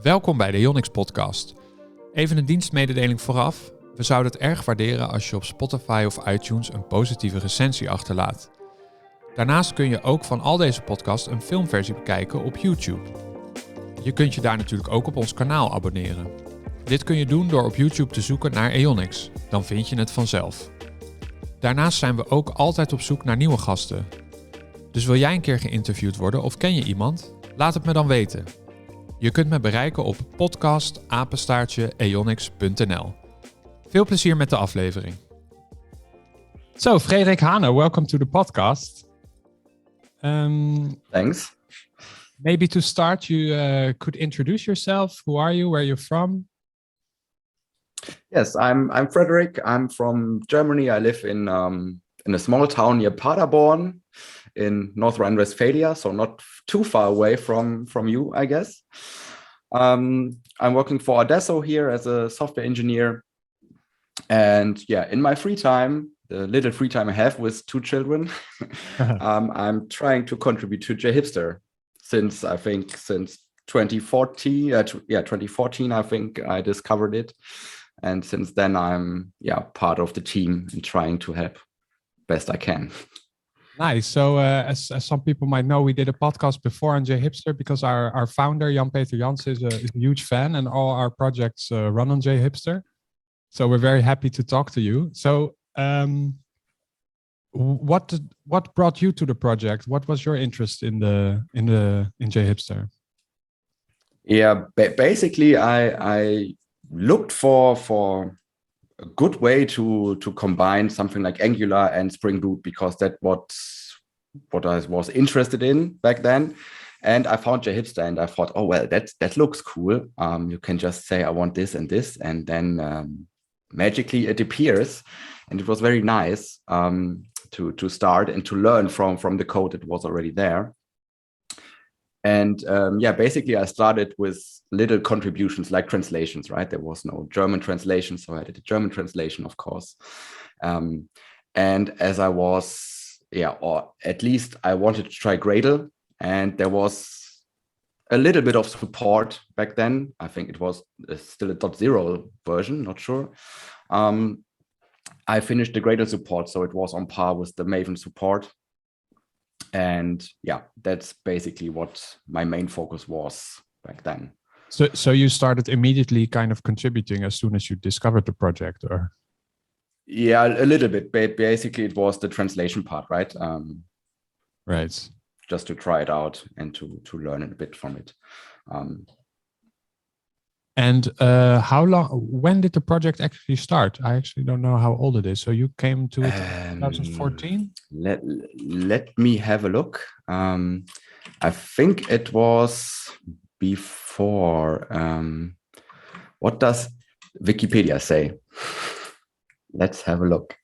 Welkom bij de Eonics podcast. Even een dienstmededeling vooraf. We zouden het erg waarderen als je op Spotify of iTunes een positieve recensie achterlaat. Daarnaast kun je ook van al deze podcasts een filmversie bekijken op YouTube. Je kunt je daar natuurlijk ook op ons kanaal abonneren. Dit kun je doen door op YouTube te zoeken naar Eonics. Dan vind je het vanzelf. Daarnaast zijn we ook altijd op zoek naar nieuwe gasten. Dus wil jij een keer geïnterviewd worden of ken je iemand? Laat het me dan weten. Je kunt me bereiken op podcast@eonics.nl. Veel plezier met de aflevering. So, Frederik Hahne, welcome to the podcast. Thanks. Maybe to start, you could introduce yourself. Who are you? Where you're from? Yes, I'm Frederik. I'm from Germany. I live in a small town near Paderborn in North Rhine-Westphalia, so not too far away from you, I guess. I'm working for Adesso here as a software engineer. And yeah, in my free time, the little free time I have with two children, I'm trying to contribute to JHipster since 2014. 2014, I think I discovered it. And since then, I'm part of the team and trying to help best I can. Nice. So as some people might know, we did a podcast before on JHipster because our founder, Jan-Peter Jansen, is a huge fan and all our projects run on JHipster. So we're very happy to talk to you. So what brought you to the project? What was your interest in JHipster? Yeah, basically I looked for a good way to combine something like Angular and Spring Boot, because that's what I was interested in back then. And I found JHipster and I thought, oh, well, that looks cool. You can just say, I want this, and then magically it appears. And it was very nice to start and to learn from the code that was already there. And basically I started with little contributions like translations, right? There was no German translation, so I did a German translation, of course. And as I was, or at least I wanted to try Gradle, and there was a little bit of support back then. I think it was still a .0 version, not sure. I finished the Gradle support, so it was on par with the Maven support. And that's basically what my main focus was back then. So you started immediately kind of contributing as soon as you discovered the project, or? Yeah, a little bit. But basically, it was the translation part, right? Right. Just to try it out and to learn a bit from it. And how long? When did the project actually start? I actually don't know how old it is. So you came to it in 2014? Let me have a look. I think it was before. What does Wikipedia say? Let's have a look.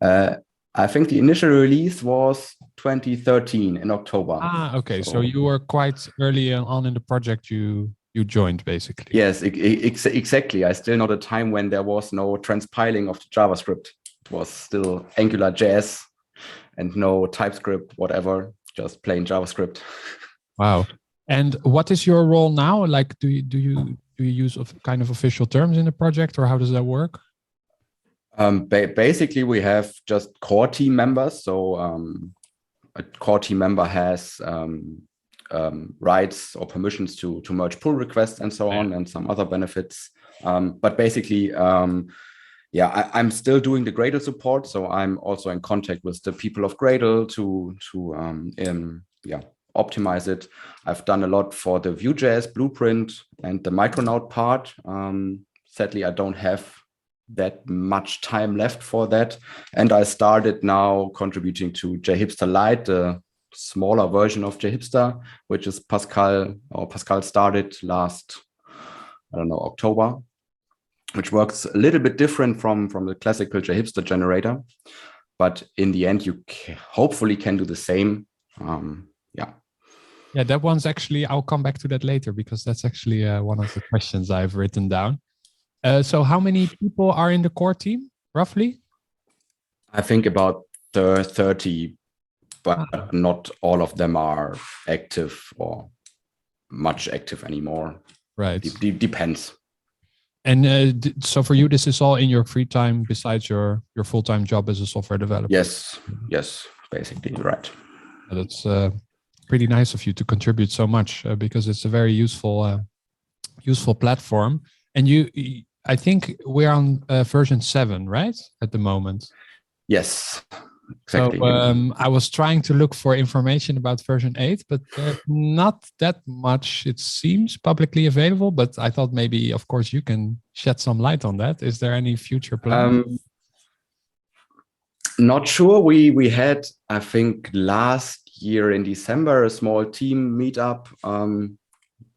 I think the initial release was 2013 in October. Okay. So you were quite early on in the project. You joined, basically. Yes, exactly. I still know the time when there was no transpiling of the JavaScript. It was still Angular JS and no TypeScript, whatever, just plain JavaScript. Wow. And what is your role now? Like, do you use kind of official terms in the project, or how does that work? Basically, we have just core team members. So a core team member has rights or permissions to merge pull requests and so on, and some other benefits. But basically, I'm still doing the Gradle support. So I'm also in contact with the people of Gradle to optimize it. I've done a lot for the Vue.js blueprint and the Micronaut part. Sadly, I don't have that much time left for that. And I started now contributing to JHipster Light, the smaller version of JHipster, which is Pascal started last, October, which works a little bit different from the classical JHipster generator. But in the end, you hopefully can do the same. Yeah, that one's actually, I'll come back to that later because that's actually one of the questions I've written down. So how many people are in the core team, roughly? I think about 30, but not all of them are active or much active anymore. Right. Depends. And so for you, this is all in your free time besides your full-time job as a software developer? Yes, basically, right. That's pretty nice of you to contribute so much because it's a very useful platform. And I think we're on version 7, right? At the moment. Yes, exactly. So I was trying to look for information about version 8, but there's not that much, it seems, publicly available. But I thought maybe, of course, you can shed some light on that. Is there any future plan? Not sure. We had, I think, last year in December, a small team meetup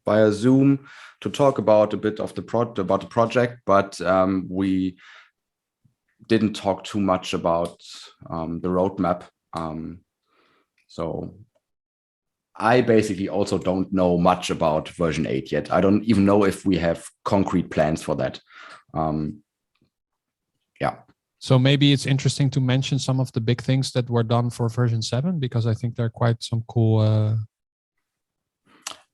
via Zoom to talk about a bit of the project, but we didn't talk too much about the roadmap. So I basically also don't know much about version 8 yet. I don't even know if we have concrete plans for that. Yeah. So maybe it's interesting to mention some of the big things that were done for version 7, because I think there are quite some cool...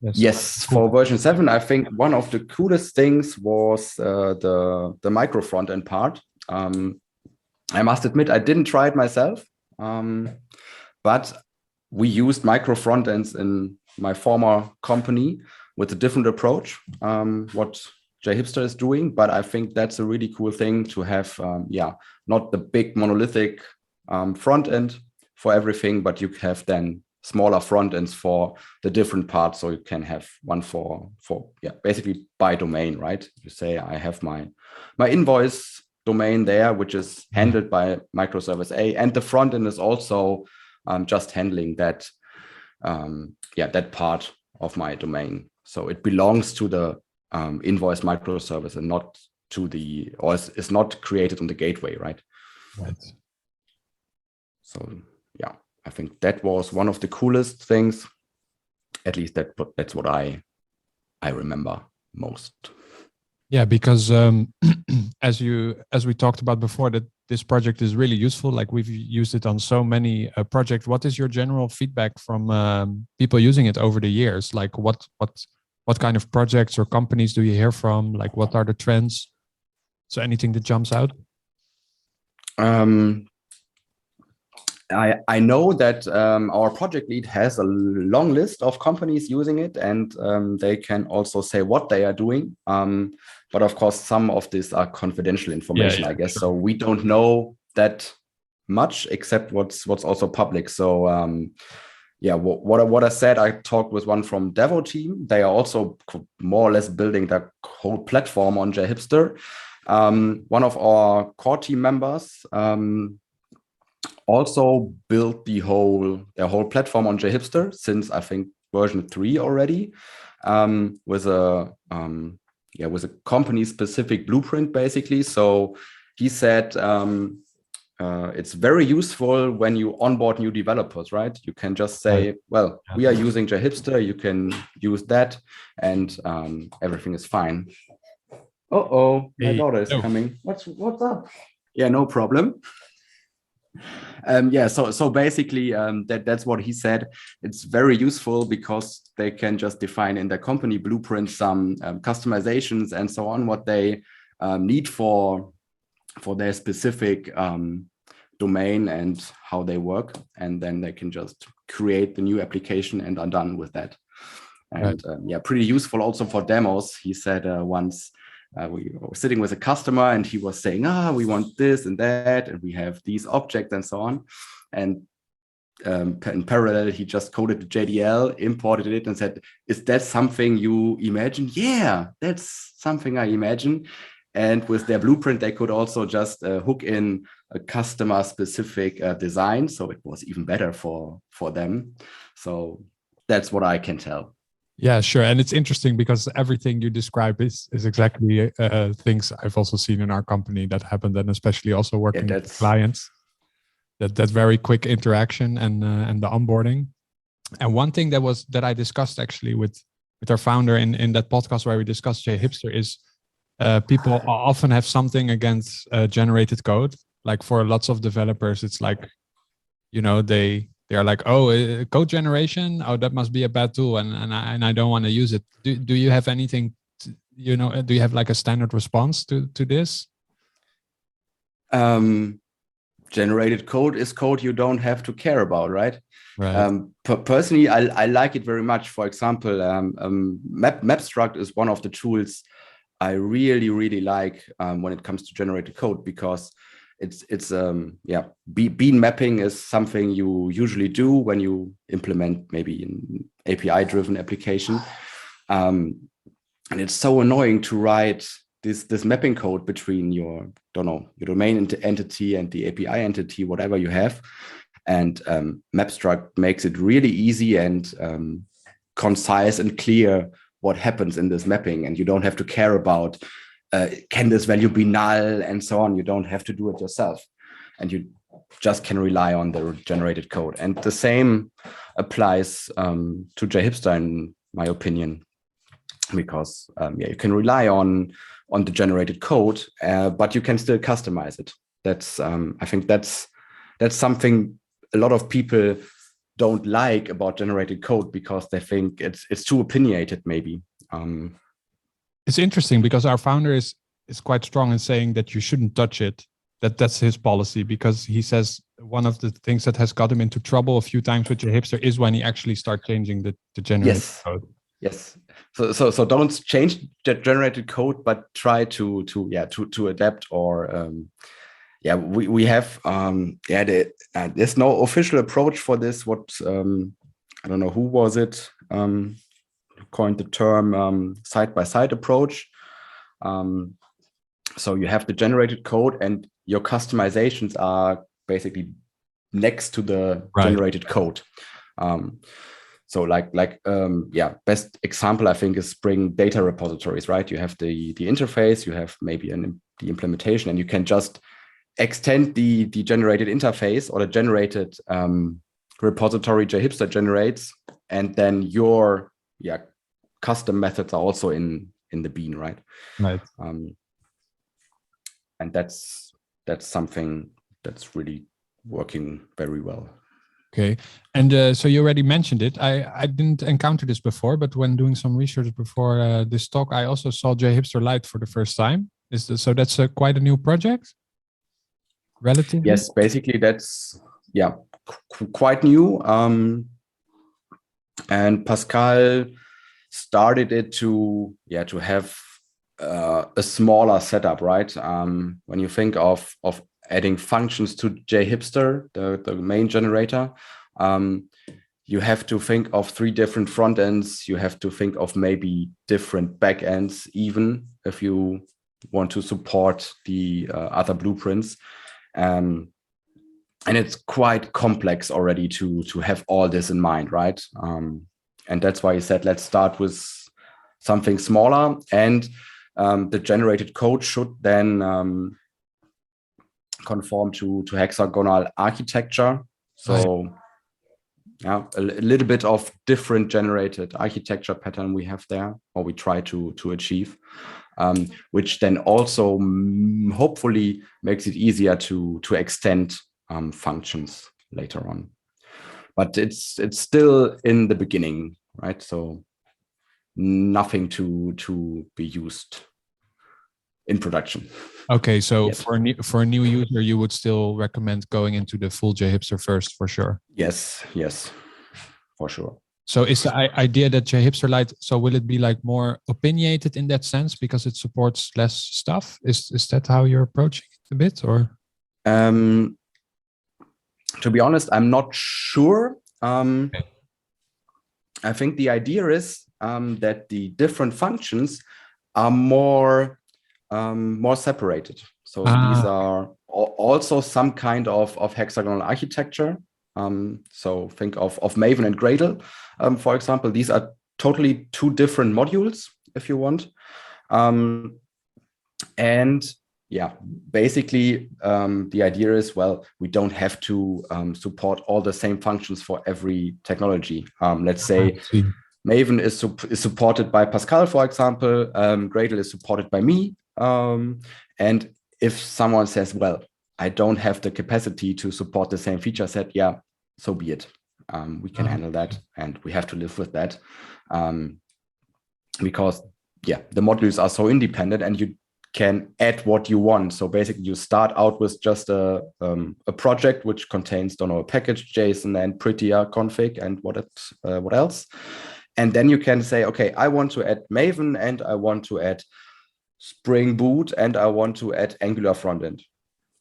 Yes, for version 7, I think one of the coolest things was the micro front-end part. I must admit, I didn't try it myself, but we used micro front-ends in my former company with a different approach, what JHipster is doing. But I think that's a really cool thing to have, not the big monolithic front end for everything, but you have then smaller front ends for the different parts. So you can have one for basically by domain, right? You say I have my invoice domain there, which is handled by microservice A, and the front end is also just handling that that part of my domain. So it belongs to the invoice microservice and not to or is not created on the gateway, right? Right. So yeah, I think that was one of the coolest things. At least that's what I remember most. Yeah, because as we talked about before, that this project is really useful. Like we've used it on so many projects. What is your general feedback from people using it over the years? Like what kind of projects or companies do you hear from? Like what are the trends? So anything that jumps out? I know that our project lead has a long list of companies using it, and they can also say what they are doing. But of course, some of these are confidential information, I guess. Sure. So we don't know that much except what's also public. So what I said, I talked with one from Devo team. They are also more or less building the whole platform on JHipster. One of our core team members also built their whole platform on JHipster since I think version 3 already, with a company specific blueprint basically. So he said it's very useful when you onboard new developers, right? You can just say, well, we are using JHipster, you can use that, and everything is fine. My daughter is coming. What's up? Yeah, no problem. So basically that's what he said. It's very useful because they can just define in their company blueprint some customizations and so on, what they need for their specific domain and how they work, and then they can just create the new application and are done with that. And pretty useful also for demos. He said once we were sitting with a customer and he was saying, we want this and that, and we have these objects and so on. And in parallel, he just coded the JDL, imported it, and said, is that something you imagine? Yeah, that's something I imagine. And with their blueprint, they could also just hook in a customer specific design. So it was even better for them. So that's what I can tell. Yeah, sure. And it's interesting because everything you describe is exactly things I've also seen in our company that happened, and especially also working with clients. That very quick interaction and the onboarding. And one thing that I discussed actually with our founder in that podcast where we discussed JHipster is people often have something against generated code. Like for lots of developers, it's like, they are like, code generation, that must be a bad tool, and I don't want to use it. Do you have anything do you have like a standard response to this? Generated code is code you don't have to care about, right? Right. Personally, I like it very much. For example, Mapstruct is one of the tools I really, really like when it comes to generated code, because bean mapping is something you usually do when you implement maybe an API-driven application. And it's so annoying to write this mapping code between your domain entity and the API entity, whatever you have. And Mapstruct makes it really easy and concise and clear what happens in this mapping. And you don't have to care about, can this value be null and so on. You don't have to do it yourself. And you just can rely on the generated code. And the same applies to JHipster, in my opinion, because you can rely on the generated code, but you can still customize it. That's I think that's something a lot of people don't like about generated code, because they think it's too opinionated, maybe. It's interesting because our founder is quite strong in saying that you shouldn't touch it. That's his policy, because he says one of the things that has got him into trouble a few times with JHipster is when he actually start changing the generated code. Yes. So don't change the generated code, but try to adapt, or we have there's no official approach for this. What I don't know who was it coined the term side-by-side approach. So you have the generated code and your customizations are basically next to the generated code. So best example I think is Spring data repositories, right? You have the interface, you have maybe the implementation, and you can just extend the generated interface or the generated repository JHipster generates, and then your custom methods are also in the bean, right? Right. And that's something that's really working very well. Okay. And so you already mentioned it. I didn't encounter this before, but when doing some research before this talk, I also saw JHipster Light for the first time. So that's quite a new project? Relatively? Yes, basically that's quite new. And Pascal started it to have a smaller setup, right? When you think of adding functions to JHipster, the main generator, you have to think of 3 different front ends. You have to think of maybe different back ends, even if you want to support the other blueprints. And it's quite complex already to have all this in mind, right? And that's why he said, let's start with something smaller, and the generated code should then conform to hexagonal architecture. So a little bit of different generated architecture pattern we have there, or we try to achieve, which then also hopefully makes it easier to extend functions later on. But it's still in the beginning, right? So nothing to be used in production. Okay, so for a new user, you would still recommend going into the full JHipster first, for sure. Yes, for sure. So is the idea that JHipster Light, so will it be like more opinionated in that sense because it supports less stuff? Is that how you're approaching it a bit, or? To be honest, I'm not sure. I think the idea is that the different functions are more separated. So these are also some kind of hexagonal architecture. So think of Maven and Gradle, for example. These are totally 2 different modules, if you want. And basically the idea is, we don't have to support all the same functions for every technology. Let's say Maven is supported by Pascal, for example. Gradle is supported by me. And if someone says, I don't have the capacity to support the same feature set, so be it. We can handle that, and we have to live with that. Because the modules are so independent, and you can add what you want. So basically, you start out with just a project which contains, don't know, a package JSON and prettier config and what else. And then you can say, okay, I want to add Maven, and I want to add Spring Boot, and I want to add Angular frontend.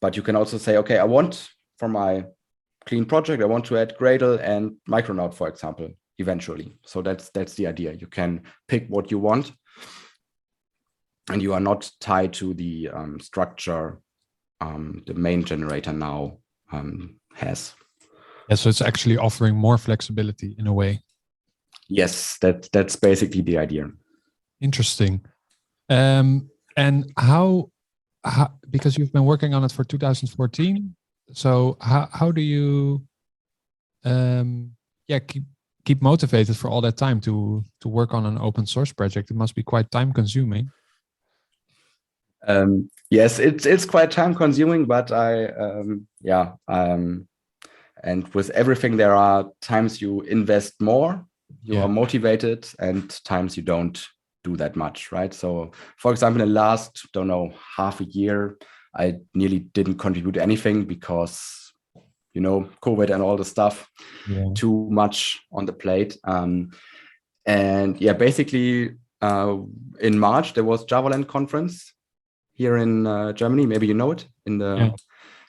But you can also say, okay, I want, for my clean project, I want to add Gradle and Micronaut, for example, eventually. So that's the idea. You can pick what you want, and you are not tied to the structure the main generator now has. Yeah, so it's actually offering more flexibility in a way. Yes, that's basically the idea. Interesting. And how because you've been working on it for 2014, so how do you keep motivated for all that time to work on an open source project? It must be quite time consuming. Yes, it's quite time consuming, but and with everything, there are times you invest more, you are motivated, and times you don't do that much, right? So, for example, in the last, don't know, half a year, I nearly didn't contribute anything because, COVID and all the stuff, too much on the plate. And basically, in March, there was JavaLand conference here in Germany. Maybe you know it, in the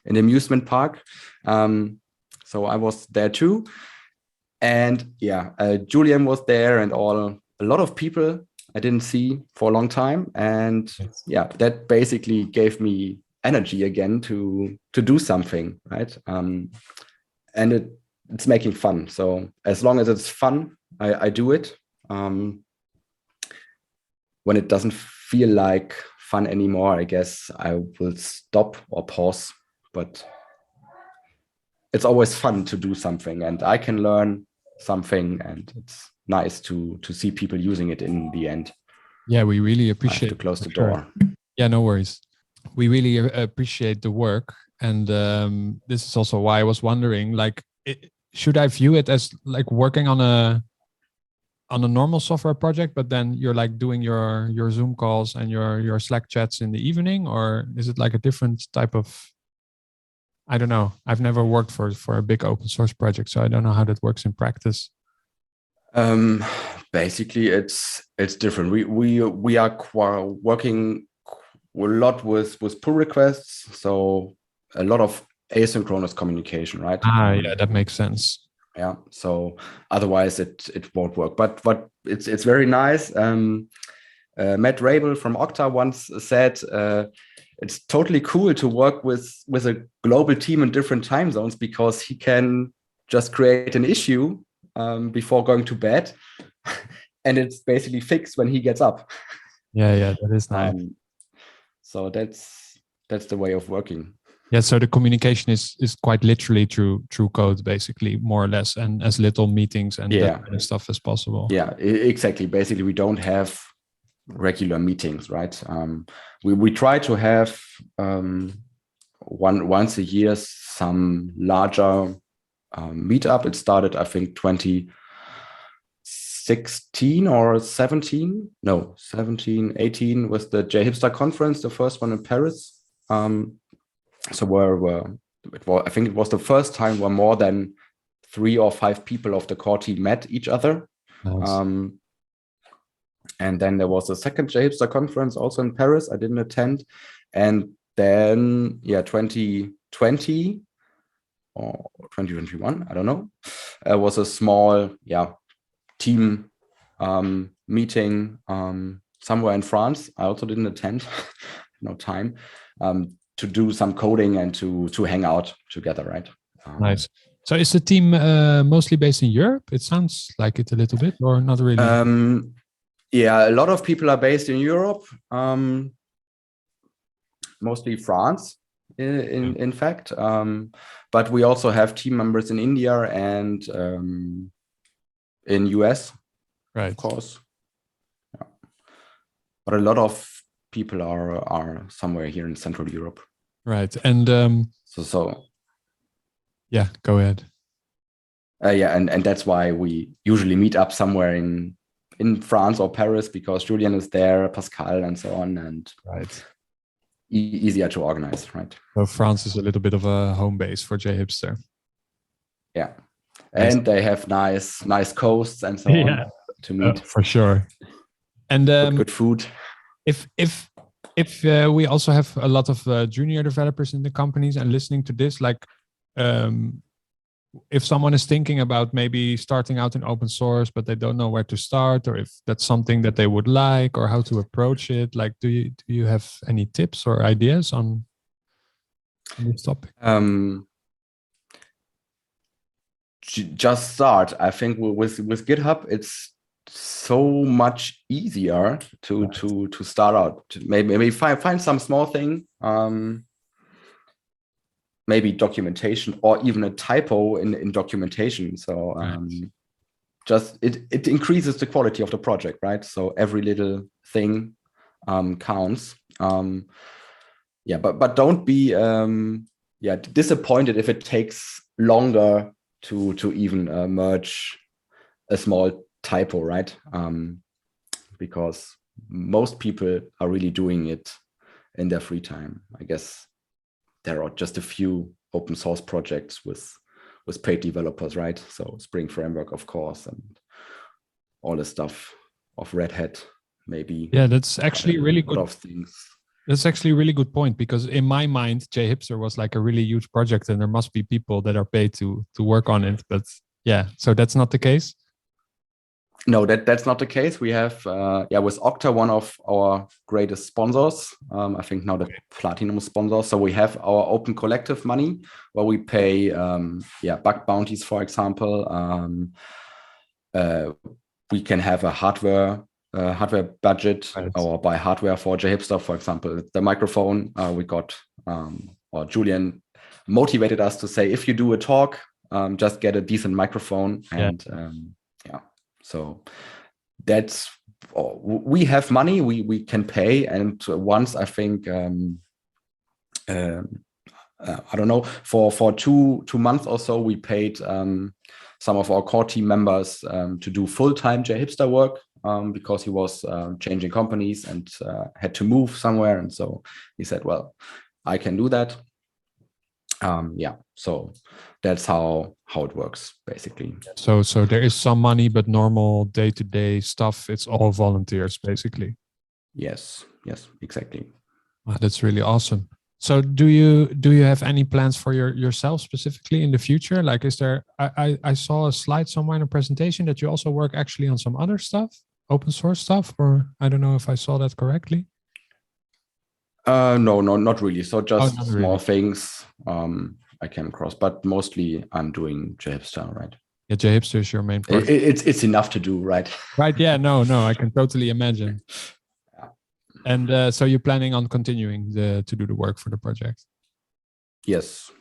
amusement park. So I was there too. And Julian was there, and a lot of people I didn't see for a long time. And that basically gave me energy again to do something, right? And it's making fun. So as long as it's fun, I do it. When it doesn't feel like fun anymore, I guess I will stop or pause. But it's always fun to do something, and I can learn something, and it's nice to see people using it in the end. Yeah, we really appreciate. I have to close the door. Yeah, no worries. We really appreciate the work, and this is also why I was wondering, like, should I view it as like working on a normal software project, but then you're like doing your Zoom calls and your Slack chats in the evening, or is it like a different type of? I don't know. I've never worked for a big open source project, so I don't know how that works in practice. Basically, it's different. We are working a lot with pull requests, so a lot of asynchronous communication, right? Yeah, that makes sense. Yeah. So otherwise, it won't work. But it's very nice. Matt Rabel from Okta once said, it's totally cool to work with a global team in different time zones, because he can just create an issue before going to bed, and it's basically fixed when he gets up. Yeah, that is nice. So that's the way of working. Yeah, so the communication is quite literally through code, basically, more or less, and as little meetings and that kind of stuff as possible. Yeah, exactly. Basically, we don't have regular meetings, right? We try to have once a year some larger meetup. It started, I think, 2016 or 17. No, 17, 18 was the JHipster conference, the first one in Paris. So I think it was the first time where more than 3 or 5 people of the core team met each other. Nice. And then there was a second JHipster conference also in Paris. I didn't attend. And then, 2020 or 2021, I don't know, was a small, team meeting somewhere in France. I also didn't attend, no time, to do some coding and to hang out together, right? Nice. So is the team mostly based in Europe? It sounds like it a little bit, or not really? A lot of people are based in Europe, mostly France, in fact. But we also have team members in India and in US, right? Of course. Yeah. But a lot of people are somewhere here in Central Europe. Right. And yeah, go ahead. And that's why we usually meet up somewhere in in France or Paris because Julian is there, Pascal, and so on, and Right. Easier to organize, right? So France is a little bit of a home base for JHipster. Yeah, and they have nice coasts and so on to meet for sure. And good food. If we also have a lot of junior developers in the companies and listening to this, like if someone is thinking about maybe starting out in open source, but they don't know where to start, or if that's something that they would like, or how to approach it, like, do you have any tips or ideas on this topic? Just start. I think with GitHub, it's so much easier to start out. Maybe find some small thing. Maybe documentation or even a typo in documentation. So just it increases the quality of the project, right? So every little thing counts. But don't be disappointed if it takes longer to even merge a small typo, right? Because most people are really doing it in their free time. I guess there are just a few open source projects with paid developers, right? So Spring Framework, of course, and all the stuff of Red Hat, maybe. Yeah, that's actually really good. Of things. That's actually a really good point, because in my mind, JHipster was like a really huge project, and there must be people that are paid to work on it. But yeah, so that's not the case. No, that's not the case. We have, with Okta, one of our greatest sponsors, I think now the platinum sponsor. So we have our open collective money where we pay, bug bounties, for example. We can have a hardware budget, right, or buy hardware for JHipster, for example. The microphone we got, or Julian motivated us to say, if you do a talk, just get a decent microphone. And so that's, we have money we can pay. And once, I think, I don't know, for two months or so, we paid some of our core team members to do full-time JHipster work because he was changing companies and had to move somewhere. And so he said, well, I can do that. So that's how it works, basically. So there is some money, but normal day-to-day stuff, it's all volunteers, basically. Yes, exactly. Wow, that's really awesome. So do you have any plans for yourself specifically in the future? Like, is there, I saw a slide somewhere in a presentation that you also work actually on some other stuff, open source stuff, or I don't know if I saw that correctly. No, not really. So just small really. things I came across, but mostly I'm doing JHipster, right? Yeah, JHipster is your main project. It's enough to do, right? Right. Yeah. No, I can totally imagine. Yeah. And so you're planning on continuing to do the work for the project? Yes.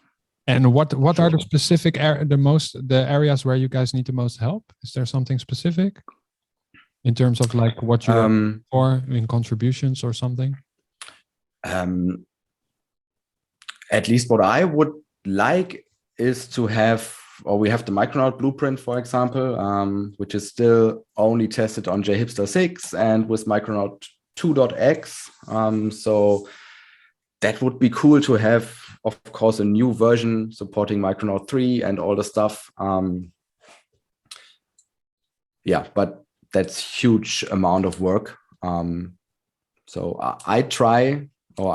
And what are the specific the areas where you guys need the most help? Is there something specific in terms of like what you're for in contributions or something? At least what I would like is to have, or we have the Micronaut blueprint, for example, which is still only tested on JHipster 6 and with Micronaut 2.x. So that would be cool to have, of course, a new version supporting Micronaut 3 and all the stuff. But that's huge amount of work. So I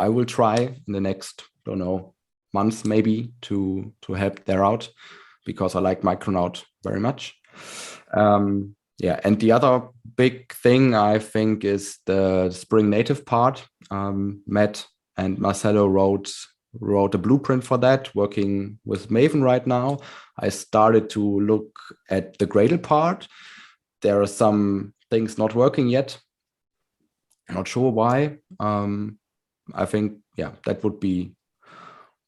will try in the next, don't know, months maybe to help there out, because I like Micronaut very much. And the other big thing I think is the Spring Native part. Matt and Marcelo wrote a blueprint for that, working with Maven right now. I started to look at the Gradle part. There are some things not working yet. I'm not sure why. I think, that would be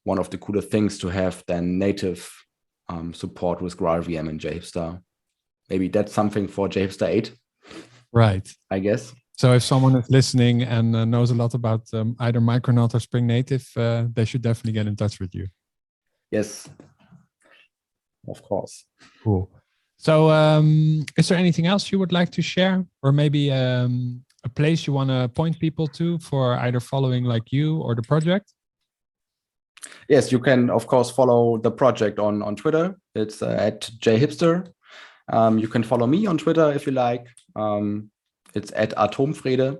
one of the cooler things to have than native support with GraalVM and JHipster. Maybe that's something for JHipster 8. Right. I guess. So if someone is listening and knows a lot about either Micronaut or Spring Native, they should definitely get in touch with you. Yes, of course. Cool. So is there anything else you would like to share, or maybe a place you want to point people to for either following like you or the project? Yes, you can, of course, follow the project on Twitter. It's at JHipster. You can follow me on Twitter if you like. It's at Atomfrede.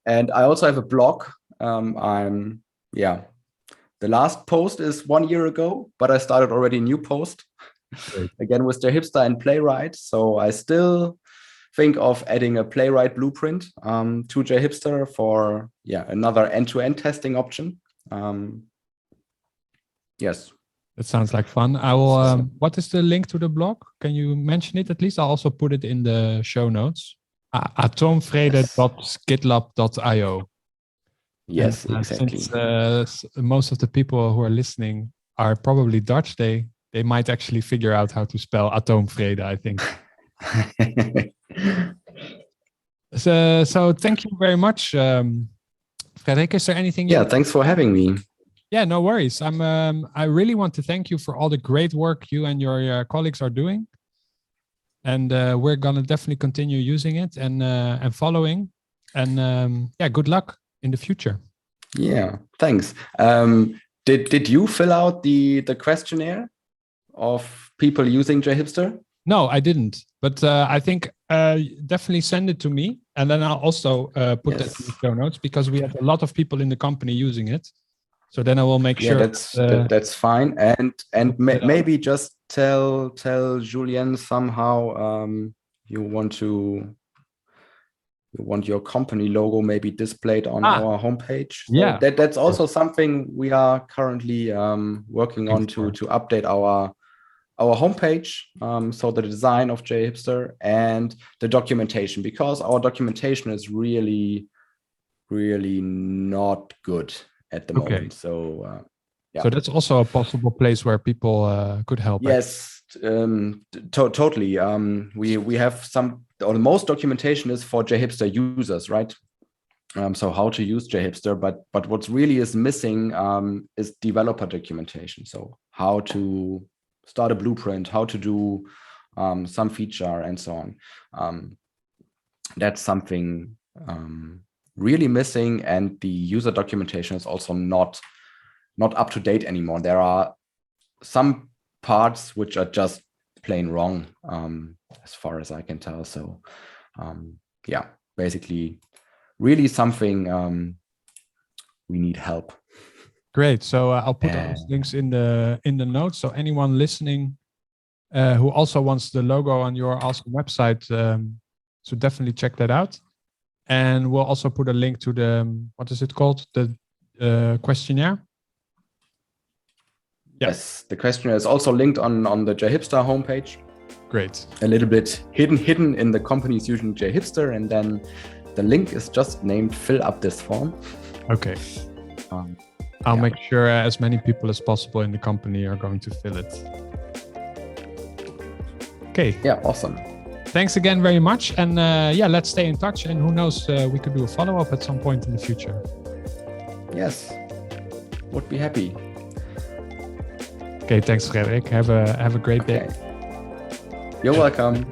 And I also have a blog. The last post is 1 year ago, but I started already a new post. Great. Again with JHipster and Playwright. So I still think of adding a Playwright blueprint to JHipster for another end-to-end testing option. Yes. That sounds like fun. I will. What is the link to the blog? Can you mention it at least? I'll also put it in the show notes. Atomfrede.skitlab.io. Yes, and, exactly. Since most of the people who are listening are probably Dutch, they might actually figure out how to spell Atomfrede, I think. So thank you very much, Frederik. Is there anything? Thanks for having me. Yeah, no worries. I really want to thank you for all the great work you and your colleagues are doing, and we're gonna definitely continue using it and following. And good luck in the future. Yeah, thanks. Did you fill out the questionnaire of people using JHipster? No, I didn't. But I think definitely send it to me, and then I'll also put that in the show notes, because we have a lot of people in the company using it. So then I will make sure. That's fine. And maybe just tell Julien somehow you want your company logo maybe displayed on our homepage. So that's also something we are currently working on to update our homepage. So the design of JHipster and the documentation, because our documentation is really, really not good at the moment. So so that's also a possible place where people could help. Yes, totally. We have most documentation is for JHipster users, right? So how to use JHipster, but what's really is missing is developer documentation. So how to start a blueprint, how to do some feature, and so on. That's something really missing, and the user documentation is also not up to date anymore. There are some parts which are just plain wrong, as far as I can tell. So basically really something we need help. Great. So I'll put all those links in the notes, so anyone listening who also wants the logo on your awesome website, so definitely check that out. And we'll also put a link to the, what is it called? The questionnaire. Yes, the questionnaire is also linked on the JHipster homepage. Great. A little bit hidden in the companies using JHipster, and then the link is just named "Fill up this form." Okay. I'll make sure as many people as possible in the company are going to fill it. Okay. Yeah, awesome. Thanks again very much. And let's stay in touch. And who knows, we could do a follow-up at some point in the future. Yes, would be happy. Okay, thanks, Frederik. Have a great day. You're welcome.